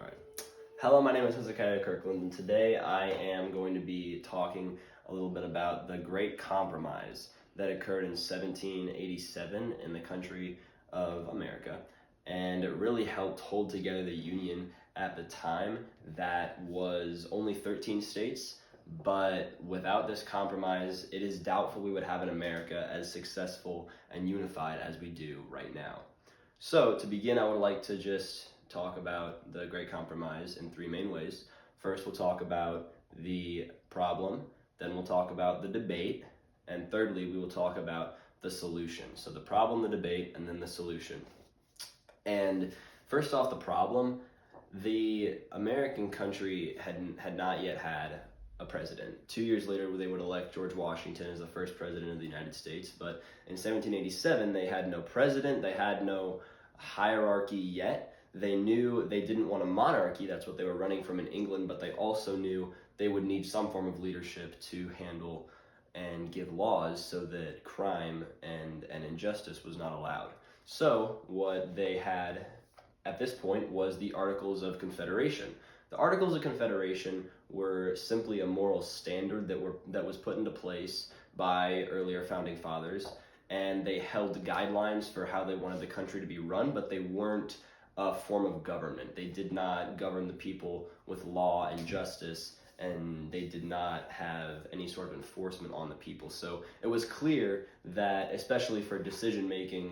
All right. Hello, my name is Hezekiah Kirkland, and today I am going to be talking a little bit about the Great Compromise that occurred in 1787 in the country of America, and it really helped hold together the Union at the time that was only 13 states, but without this compromise, it is doubtful we would have an America as successful and unified as we do right now. So to begin, I would like to just talk about the Great Compromise in three main ways. First, we'll talk about the problem, then we'll talk about the debate, and thirdly, we will talk about the solution. So the problem, the debate, and then the solution. And first off, the problem, the American country had not yet had a president. 2 years later, they would elect George Washington as the first president of the United States, but in 1787, they had no president, they had no hierarchy yet. They knew they didn't want a monarchy, that's what they were running from in England, but they also knew they would need some form of leadership to handle and give laws so that crime and injustice was not allowed. So what they had at this point was the Articles of Confederation. The Articles of Confederation were simply a moral standard that was put into place by earlier founding fathers, and they held guidelines for how they wanted the country to be run, but they weren't a form of government. They did not govern the people with law and justice, and they did not have any sort of enforcement on the people. So it was clear that, especially for decision making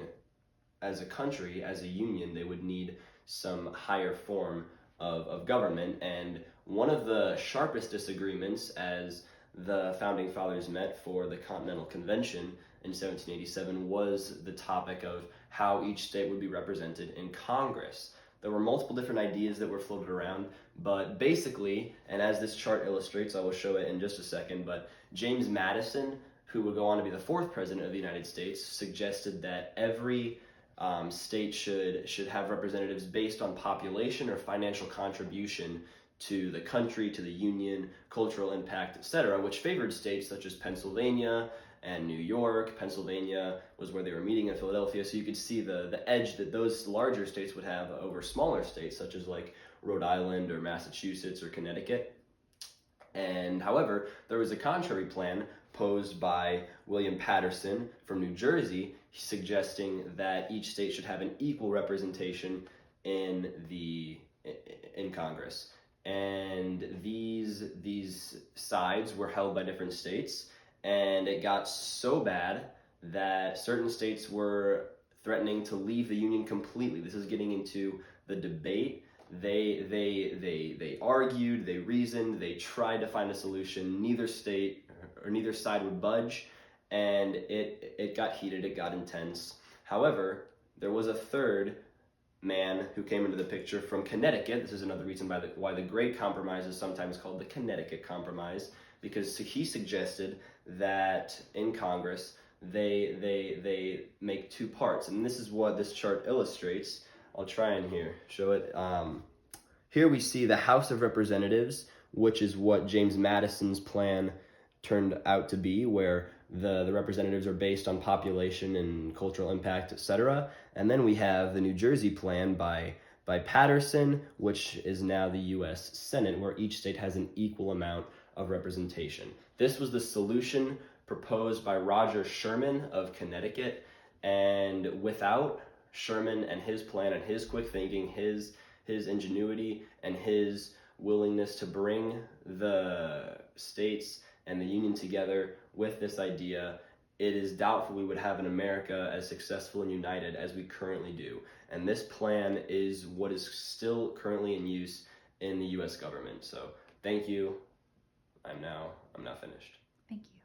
as a country, as a union, they would need some higher form of government. And one of the sharpest disagreements as the founding fathers met for the Continental Convention in 1787 was the topic of how each state would be represented in Congress. There were multiple different ideas that were floated around, but basically, and as this chart illustrates, I will show it in just a second, but James Madison, who would go on to be the fourth president of the United States, suggested that every state should have representatives based on population or financial contribution to the country, to the union, cultural impact, etc., which favored states such as Pennsylvania and New York. Pennsylvania was where they were meeting in Philadelphia, so you could see the edge that those larger states would have over smaller states such as like Rhode Island or Massachusetts or Connecticut. And however, there was a contrary plan posed by William Patterson from New Jersey, suggesting that each state should have an equal representation in Congress. And these sides were held by different states, and it got so bad that certain states were threatening to leave the union completely. This is getting into the debate. They argued, they reasoned, they tried to find a solution. Neither side would budge, and it got heated, it got intense. However, there was a third man who came into the picture from Connecticut. This is another reason why the Great Compromise is sometimes called the Connecticut Compromise, because he suggested that in Congress they make two parts, and this is what this chart illustrates. I'll try and show it. Here we see the House of Representatives, which is what James Madison's plan turned out to be, where the representatives are based on population and cultural impact, etc. And then we have the New Jersey plan by Patterson, which is now the U.S. Senate, where each state has an equal amount of representation. This was the solution proposed by Roger Sherman of Connecticut, and without Sherman and his plan and his quick thinking, his ingenuity and his willingness to bring the states and the union together with this idea, it is doubtful we would have an America as successful and united as we currently do. And this plan is what is still currently in use in the U.S. government. So thank you. I'm now finished. Thank you.